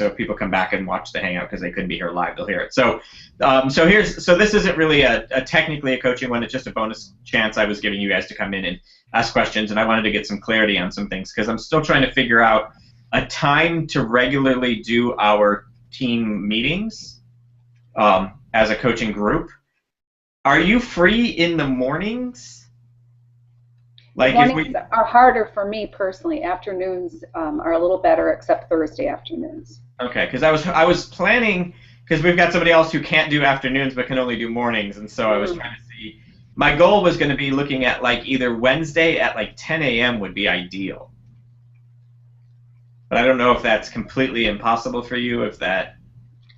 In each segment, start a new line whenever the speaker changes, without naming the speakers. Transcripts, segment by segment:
So if people come back and watch the hangout because they couldn't be here live, they'll hear it. So, so this isn't really a technically a coaching one. It's just a bonus chance I was giving you guys to come in and ask questions, and I wanted to get some clarity on some things because I'm still trying to figure out a time to regularly do our team meetings as a coaching group. Are you free in the mornings? Like
mornings are harder for me personally. Afternoons are a little better, except Thursday afternoons.
Okay, because I was planning, because we've got somebody else who can't do afternoons but can only do mornings, and so I was trying to see. My goal was going to be looking at like either Wednesday at like 10 a.m. would be ideal. But I don't know if that's completely impossible for you. If that.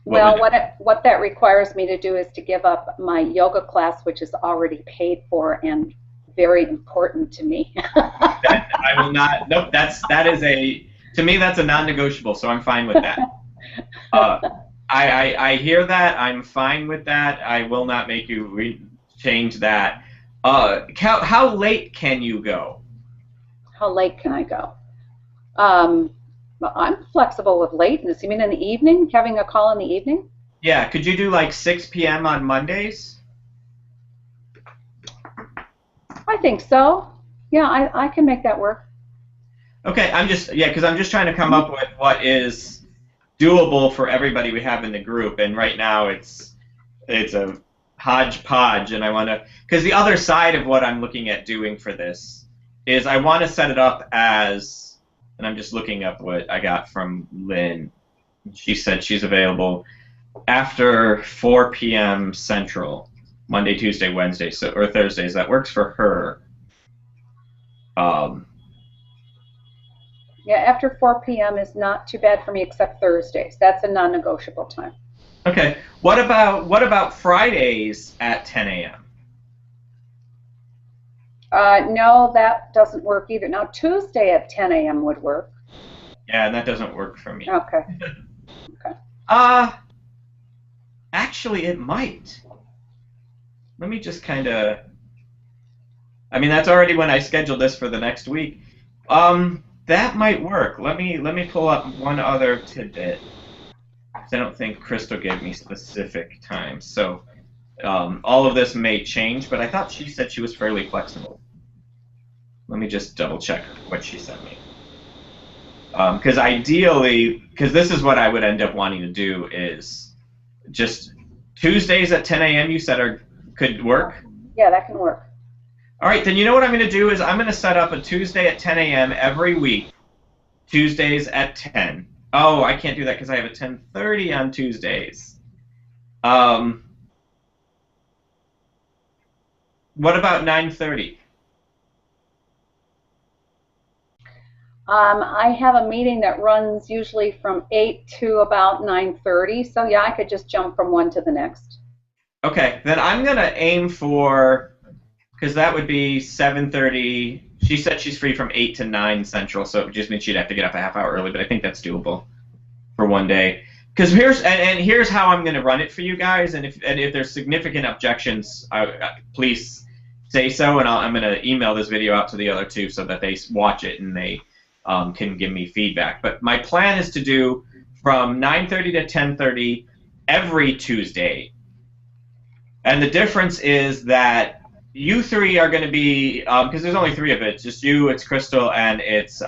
Well, what that requires me to do is to give up my yoga class, which is already paid for and very important to me.
I will not. Nope. To me that's a non-negotiable. So I'm fine with that. I hear that. I'm fine with that. I will not make you change that. How late can you go?
How late can I go? I'm flexible with lateness. You mean in the evening? Having a call in the evening?
Yeah. Could you do like 6 p.m. on Mondays?
I think so. Yeah, I can make that work.
Okay, because I'm just trying to come up with what is doable for everybody we have in the group, and right now it's a hodgepodge, and I want to, because the other side of what I'm looking at doing for this is I want to set it up as, and I'm just looking up what I got from Lynn. She said she's available after 4 p.m. Central. Monday, Tuesday, Wednesday, or Thursdays. That works for her.
Yeah, after 4 p.m. is not too bad for me, except Thursdays. That's a non-negotiable time.
Okay. What about Fridays at 10 a.m.?
No, that doesn't work either. Now, Tuesday at 10 a.m. would work.
Yeah, and that doesn't work for me.
Okay. Okay.
Actually, it might. Let me just kind of. I mean, that's already when I scheduled this for the next week. That might work. Let me pull up one other tidbit. I don't think Crystal gave me specific times, so all of this may change. But I thought she said she was fairly flexible. Let me just double check what she sent me. Because ideally, because this is what I would end up wanting to do is just Tuesdays at 10 a.m. You said could work?
Yeah, that can work.
All right, then you know what I'm going to do is I'm going to set up a Tuesday at 10 a.m. every week, Tuesdays at 10. Oh, I can't do that because I have a 10:30 on Tuesdays. What about 9:30?
I have a meeting that runs usually from 8 to about 9:30, so yeah, I could just jump from one to the next.
Okay, then I'm going to aim for, because that would be 7:30. She said she's free from 8 to 9 Central, so it just means she'd have to get up a half hour early, but I think that's doable for one day. Because here's how I'm going to run it for you guys, and if there's significant objections, please say so, and I'm going to email this video out to the other two so that they watch it and they can give me feedback. But my plan is to do from 9:30 to 10:30 every Tuesday. And the difference is that you three are going to be, because there's only 3 of it, it's just you, it's Crystal, and it's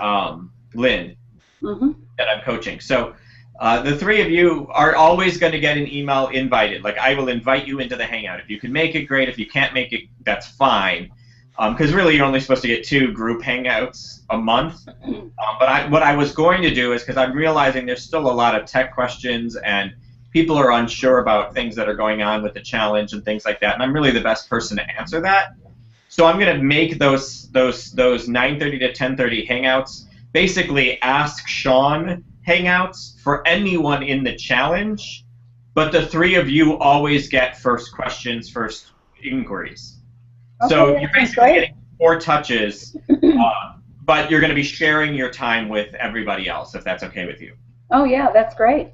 Lynn that I'm coaching. So the 3 of you are always going to get an email invited. Like, I will invite you into the Hangout. If you can make it, great. If you can't make it, that's fine. Because really you're only supposed to get 2 group Hangouts a month. But what I was going to do is, because I'm realizing there's still a lot of tech questions and people are unsure about things that are going on with the challenge and things like that, and I'm really the best person to answer that. So I'm going to make those 9:30 to 10:30 Hangouts basically Ask Sean Hangouts for anyone in the challenge, but the 3 of you always get first questions, first inquiries. Okay, so you're basically getting 4 touches, but you're going to be sharing your time with everybody else, if that's okay with you.
Oh yeah, that's great.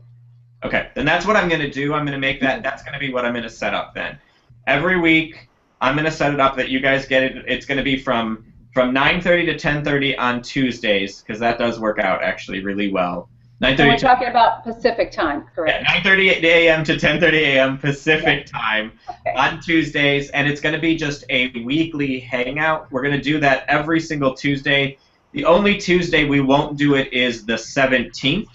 Okay, then that's what I'm going to do. I'm going to make that's going to be what I'm going to set up then. Every week, I'm going to set it up that you guys get it. It's going to be from 9:30 to 10:30 on Tuesdays, because that does work out actually really well.
And
9:30
we're talking about Pacific time, correct?
Yeah, 9:30 a.m. to 10:30 a.m. Pacific time
Okay.
on Tuesdays, and it's going to be just a weekly hangout. We're going to do that every single Tuesday. The only Tuesday we won't do it is the 17th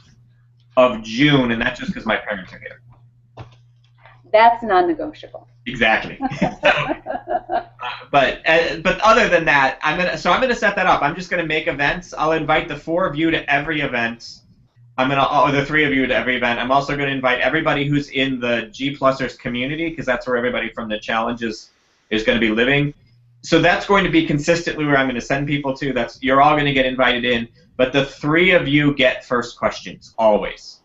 of June, and that's just because my parents are here.
That's non-negotiable.
Exactly. But other than that, I'm gonna set that up. I'm just gonna make events. I'll invite the 4 of you to every event. Or the 3 of you to every event. I'm also gonna invite everybody who's in the G+ers community, because that's where everybody from the challenges is gonna be living. So that's going to be consistently where I'm gonna send people to. You're all gonna get invited in, but the 3 of you get first questions always.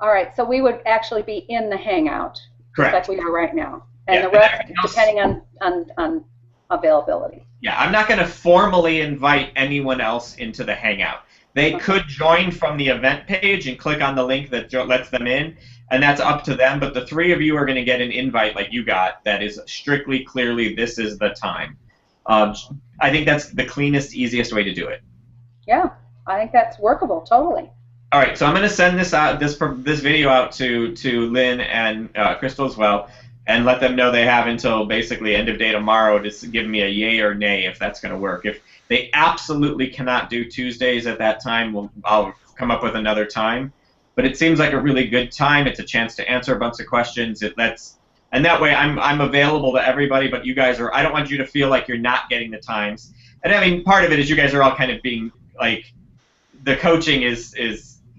All right, so we would actually be in the hangout,
Correct.
just like we are right now, and
Yeah,
the rest depending on availability.
Yeah, I'm not going to formally invite anyone else into the hangout. They could join from the event page and click on the link that lets them in, and that's up to them. But the 3 of you are going to get an invite like you got that is strictly, clearly, this is the time. I think that's the cleanest, easiest way to do it.
Yeah, I think that's workable, totally.
All right, so I'm going to send this video out to Lynn and Crystal as well, and let them know they have until basically end of day tomorrow to give me a yay or nay if that's going to work. If they absolutely cannot do Tuesdays at that time, I'll come up with another time. But it seems like a really good time. It's a chance to answer a bunch of questions. And that way I'm available to everybody, but you guys I don't want you to feel like you're not getting the times. And I mean, part of it is you guys are all kind of being like, the coaching is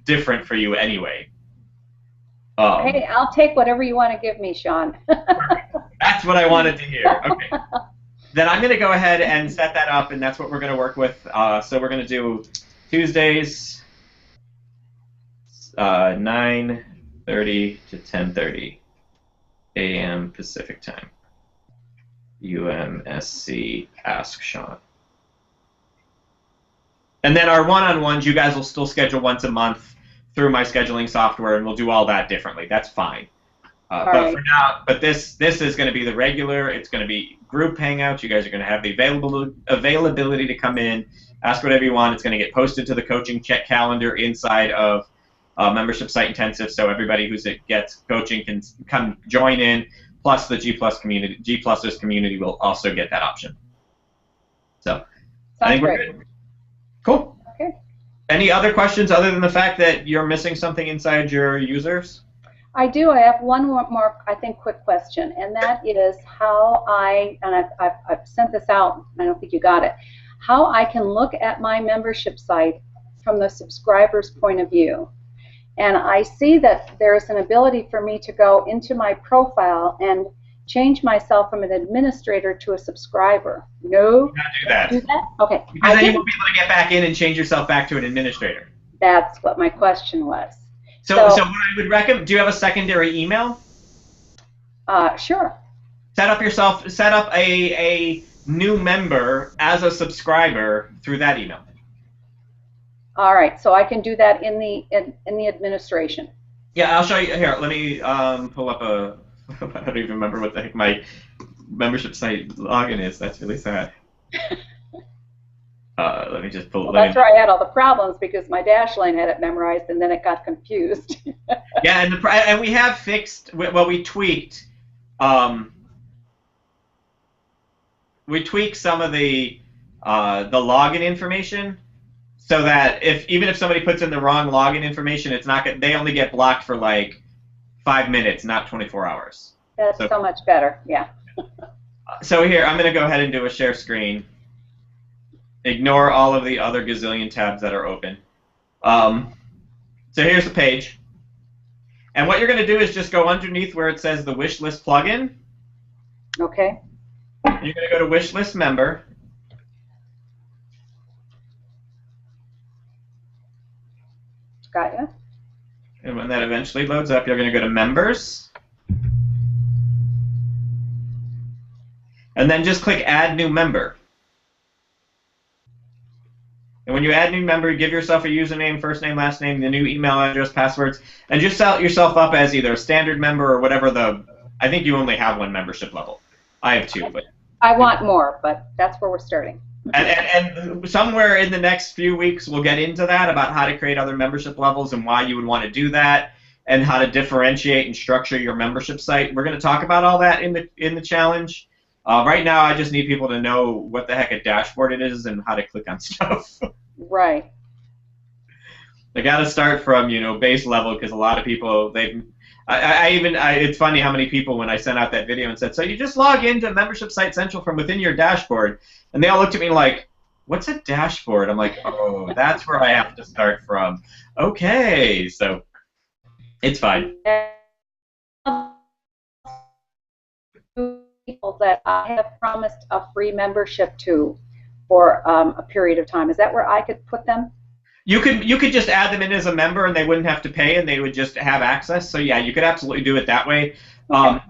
different for you anyway.
Hey, I'll take whatever you want to give me, Sean.
That's what I wanted to hear. Okay. Then I'm going to go ahead and set that up, and that's what we're going to work with. So we're going to do Tuesdays, 9:30 to 10:30 a.m. Pacific time. UMSC Ask Sean. And then our one-on-ones, you guys will still schedule once a month through my scheduling software, and we'll do all that differently. That's fine. But for now, this is going to be the regular. It's going to be group hangouts. You guys are going to have the availability to come in, ask whatever you want. It's going to get posted to the coaching check calendar inside of membership site intensive, so everybody who gets coaching can come join in. Plus the G+ers community will also get that option. So I think we're good. Cool.
Okay.
Any other questions other than the fact that you're missing something inside your users?
I do. I have one more, I think, quick question, and that is how I've sent this out. I don't think you got it. How I can look at my membership site from the subscriber's point of view. And I see that there's an ability for me to go into my profile and change myself from an administrator to a subscriber. No?
Do not do that.
Do that? Okay.
Because then you won't be able to get back in and change yourself back to an administrator.
That's what my question was.
So what I would recommend, do you have a secondary email?
Sure.
Set up a new member as a subscriber through that email.
All right, so I can do that in the administration.
Yeah, I'll show you. Here, let me pull up a. I don't even remember what the heck my membership site login is. That's really sad. Let me just pull.
Well, that's where I had all the problems because my dash line had it memorized and then it got confused.
Yeah, and we have fixed. Well, we tweaked. We tweaked some of the login information so that even if somebody puts in the wrong login information, it's not. They only get blocked for like 5 minutes, not 24 hours.
That's so much better. Yeah.
So here, I'm going to go ahead and do a share screen. Ignore all of the other gazillion tabs that are open. So here's the page. And what you're going to do is just go underneath where it says the wish list plugin.
Okay.
You're going to go to wish list member.
Got you.
And when that eventually loads up, you're going to go to members. And then just click add new member. And when you add new member, give yourself a username, first name, last name, the new email address, passwords, and just set yourself up as either a standard member or whatever I think you only have one membership level. I have two, but.
I want more, but that's where we're starting.
And somewhere in the next few weeks, we'll get into that about how to create other membership levels and why you would want to do that, and how to differentiate and structure your membership site. We're going to talk about all that in the challenge. Right now, I just need people to know what the heck a dashboard it is and how to click on stuff.
Right.
I got to start from base level, because a lot of people it's funny how many people, when I sent out that video and said, so you just log into Membership Site Central from within your dashboard, and they all looked at me like, what's a dashboard? I'm like, oh, that's where I have to start from. Okay, so it's fine.
People that I have promised a free membership to for a period of time. Is that where I could put them?
You could just add them in as a member, and they wouldn't have to pay, and they would just have access. So yeah, you could absolutely do it that way. Okay.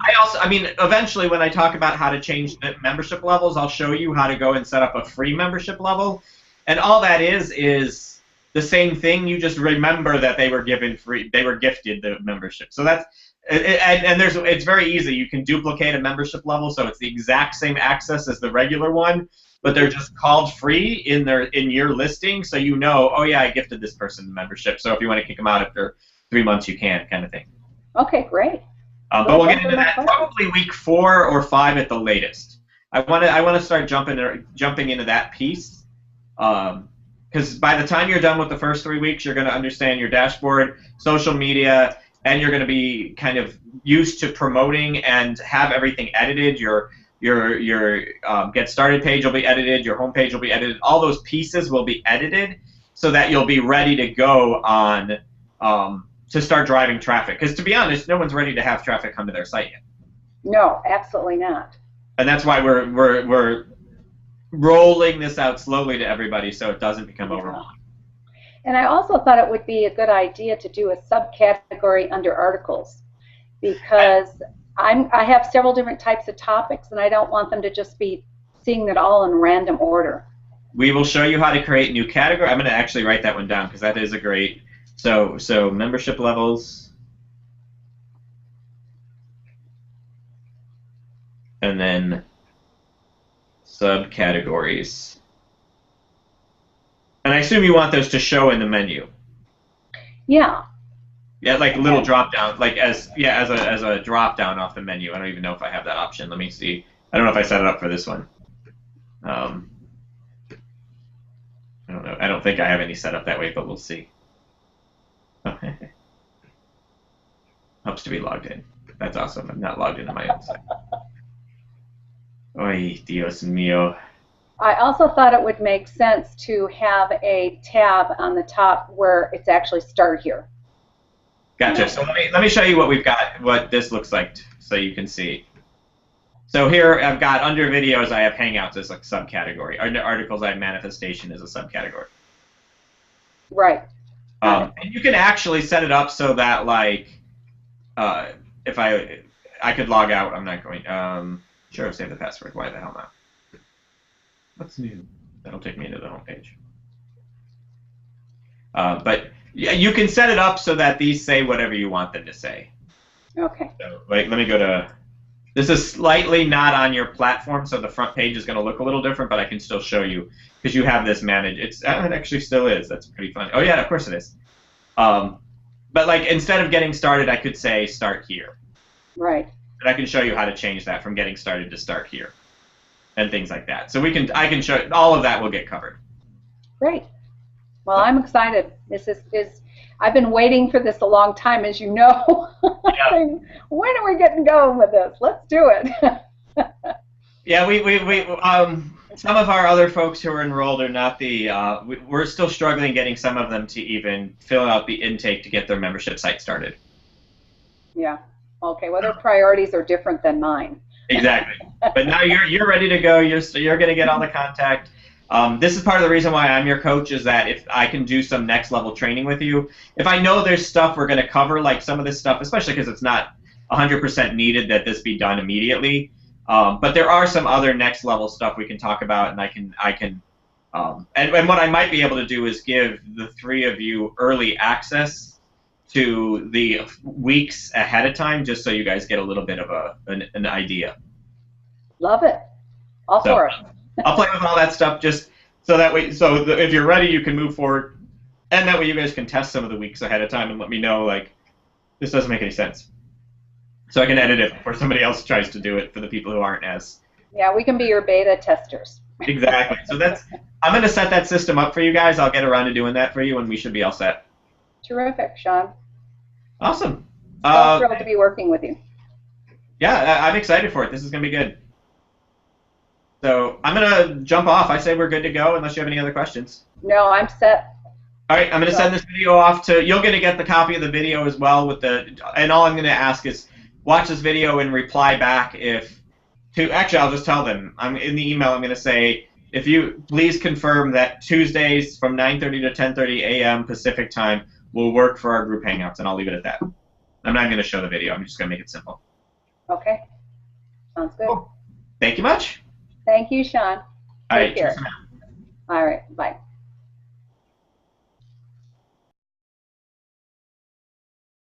Eventually, when I talk about how to change the membership levels, I'll show you how to go and set up a free membership level, and all that is the same thing. You just remember that they were given free, they were gifted the membership. So that's it's very easy. You can duplicate a membership level, so it's the exact same access as the regular one, but they're just called free in your listing, so oh yeah, I gifted this person the membership. So if you want to kick them out after 3 months, you can, kind of thing.
Okay, great.
But we'll get into that probably week 4 or 5 at the latest. I want to start jumping into that piece, because by the time you're done with the first 3 weeks, you're going to understand your dashboard, social media, and you're going to be kind of used to promoting and have everything edited. Your get started page will be edited. Your home page will be edited. All those pieces will be edited so that you'll be ready to go on to start driving traffic. Because to be honest, no one's ready to have traffic come to their site yet.
No, absolutely not.
And that's why we're rolling this out slowly to everybody so it doesn't become overwhelming.
And I also thought it would be a good idea to do a subcategory under articles, because I have several different types of topics, and I don't want them to just be seeing it all in random order.
We will show you how to create new category. I'm going to actually write that one down, because that is a great. So membership levels, and then subcategories. And I assume you want those to show in the menu.
Yeah.
Yeah, like little drop down, like as a drop down off the menu. I don't even know if I have that option. Let me see. I don't know if I set it up for this one. I don't know. I don't think I have any set up that way, but we'll see. Okay. Helps to be logged in. That's awesome. I'm not logged into my own site. Ay, Dios mío.
I also thought it would make sense to have a tab on the top where it's actually start here.
Gotcha. So let me show you what we've got, what this looks like, so you can see. So here I've got under videos, I have hangouts as a subcategory. Under articles, I have manifestation as a subcategory.
Right.
And you can actually set it up so that, like, if I could log out, I'm not going. Sure, save the password. Why the hell not? What's new? That'll take me into the home page. But yeah, you can set it up so that these say whatever you want them to say.
Okay.
So, wait, let me go to. This is slightly not on your platform, so the front page is going to look a little different, but I can still show you because you have this managed. It actually still is. That's pretty fun. Oh yeah, of course it is. But like instead of getting started, I could say start here.
Right.
And I can show you how to change that from getting started to start here, and things like that. So I can show all of that will get covered.
Great. Well, I'm excited. This is I've been waiting for this a long time, as you know. Yeah. When are we getting going with this? Let's do it.
Yeah, some of our other folks who are enrolled are not we're still struggling getting some of them to even fill out the intake to get their membership site started.
Yeah. Okay. Well, their priorities are different than mine.
Exactly. But now you're ready to go. You're going to get all the contact. This is part of the reason why I'm your coach, is that if I can do some next level training with you, if I know there's stuff we're going to cover, like some of this stuff, especially because it's not 100% needed that this be done immediately, but there are some other next level stuff we can talk about, and and what I might be able to do is give the 3 of you early access to the weeks ahead of time, just so you guys get a little bit of an idea.
Love it. All for it.
I'll play with all that stuff just so that way. So if you're ready, you can move forward, and that way you guys can test some of the weeks ahead of time and let me know like this doesn't make any sense, so I can edit it before somebody else tries to do it for the people who aren't as.
Yeah, we can be your beta testers.
Exactly. So I'm going to set that system up for you guys. I'll get around to doing that for you, and we should be all set.
Terrific, Sean.
Awesome.
So thrilled to be working with you.
Yeah, I'm excited for it. This is going to be good. So I'm going to jump off. I say we're good to go unless you have any other questions.
No, I'm set.
All right, I'm going to send this video off to, you're going to get the copy of the video as well and all I'm going to ask is watch this video and reply back actually I'll just tell them, in the email I'm going to say, if you please confirm that Tuesdays from 9:30 to 10:30 a.m. Pacific time will work for our group hangouts, and I'll leave it at that. I'm not going to show the video. I'm just going to make it simple.
Okay. Sounds good.
Cool. Thank you much.
Thank you, Sean.
All right.
Take care. All right. Bye.